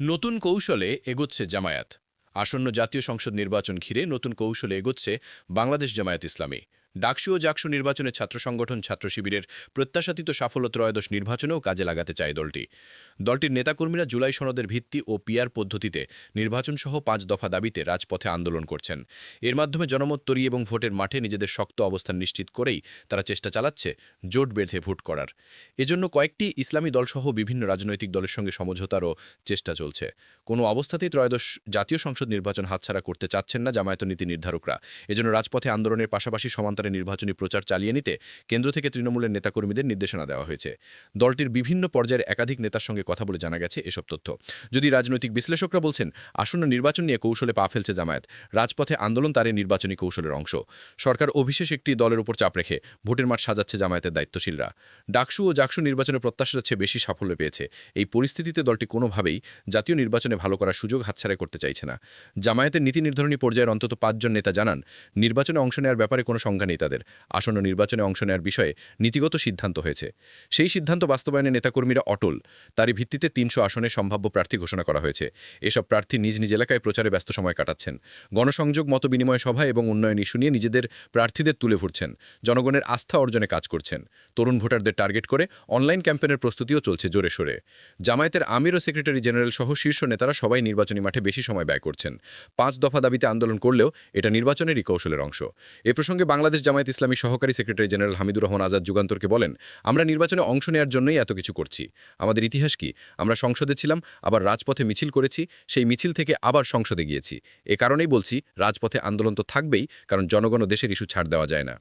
নতুন কৌশলে এগোচ্ছে জামায়াত। আসন্ন জাতীয় সংসদ নির্বাচন ঘিরে নতুন কৌশলে এগোচ্ছে বাংলাদেশ জামায়াত ইসলামী। ডাকসু ও জাকসু নির্বাচনে ছাত্র সংগঠন ছাত্র শিবিরের প্রত্যাশাতীত সাফল্য ত্রয়োদশ নির্বাচনেও কাজে লাগাতে চায় দলটির নেতাকর্মীরা জুলাই সনদের ভিত্তি ও পিআর পদ্ধতিতে নির্বাচনসহ ৫ দফা দাবিতে রাজপথে আন্দোলন করছেন। এর মাধ্যমে জনমত তৈরি এবং ভোটের মাঠে নিজেদের শক্ত অবস্থান নিশ্চিত করেই তারা চেষ্টা চালাচ্ছে জোট বেঁধে ভোট করার। এজন্য কয়েকটি ইসলামী দলসহ বিভিন্ন রাজনৈতিক দলের সঙ্গে সমঝোতারও চেষ্টা চলছে। কোনো অবস্থাতেই ত্রয়োদশ জাতীয় সংসদ নির্বাচন হাতছাড়া করতে চাচ্ছেন না জামায়াত নীতি নির্ধারকরা। এজন্য রাজপথে আন্দোলনের পাশাপাশি সমান্তরে নির্বাচনী প্রচার চালিয়ে নিতে কেন্দ্র থেকে তৃণমূলের নেতাকর্মীদের নির্দেশনা দেওয়া হয়েছে। দলটির বিভিন্ন পর্যায়ের একাধিক নেতার সঙ্গে কথা বলে জানা গেছে এসব তথ্য। যদি রাজনৈতিক বিশ্লেষকরা বলছেন আসন্ন নির্বাচন নিয়ে কৌশলে পা ফেলছে জামায়াত, রাজপথে আন্দোলন তার নির্বাচনী কৌশলের অংশ। সরকার অভিশেষ একটি দলের উপর চাপ রেখে ভোটের মাঠ সাজাচ্ছে জামায়াতের দায়িত্বশীলরা। ডাকসু ও জাকসু নির্বাচনে প্রত্যাশার চেয়ে বেশি সাফল্য পেয়েছে। এই পরিস্থিতিতে দলটি কোনোভাবেই জাতীয় নির্বাচনে ভালো করার সুযোগ হাতছাড়া করতে চাইছে না। জামায়াতের নীতি নির্ধারণী পর্যায়ের অন্তত ৫ জন নেতা জানান, নির্বাচনে অংশ নেওয়ার ব্যাপারে কোনো সংজ্ঞা নেই তাদের। আসন্ন নির্বাচনে অংশ নেওয়ার বিষয়ে নীতিগত সিদ্ধান্ত হয়েছে। সেই সিদ্ধান্ত বাস্তবায়নে নেতাকর্মীরা অটল। তারই ভিত্তিতে ৩০০ আসনে সম্ভাব্য প্রার্থী ঘোষণা করা হয়েছে। এসব প্রার্থী নিজ নিজ এলাকায় প্রচারে ব্যস্ত সময় কাটাচ্ছেন। গণসংযোগ, মতবিনিময় সভা এবং উন্নয়ন ইস্যু নিয়ে নিজেদের প্রার্থীদের তুলে ধরছেন। জনগণের আস্থা অর্জনে কাজ করছেন। তরুণ ভোটারদের টার্গেট করে অনলাইন ক্যাম্পেইনের প্রস্তুতিও চলছে জোরে সোরে। জামায়াতের আমির ও সেক্রেটারি জেনারেল সহ শীর্ষ নেতারা সবাই নির্বাচনী মাঠে বেশি সময় ব্যয় করছেন। ৫ দফা দাবিতে আন্দোলন করলেও এটা নির্বাচনেরই কৌশলের অংশ। এ প্রসঙ্গে বাংলাদেশ জামায়াত ইসলামী সহকারী সেক্রেটারি জেনারেল হামিদুর রহমান আজাদ যুগান্তরকে বলেন, আমরা নির্বাচনে অংশ নেওয়ার জন্যই এত কিছু করছি। আমাদের ইতিহাস কি? আমরা সংসদে ছিলাম, আবার রাজপথে মিছিল করেছি, সেই মিছিল থেকে আবার সংসদে গিয়েছি। এ কারণেই বলছি রাজপথে আন্দোলন তো থাকবেই, কারণ জনগণ ও দেশের ইস্যু ছাড় দেওয়া যায় না।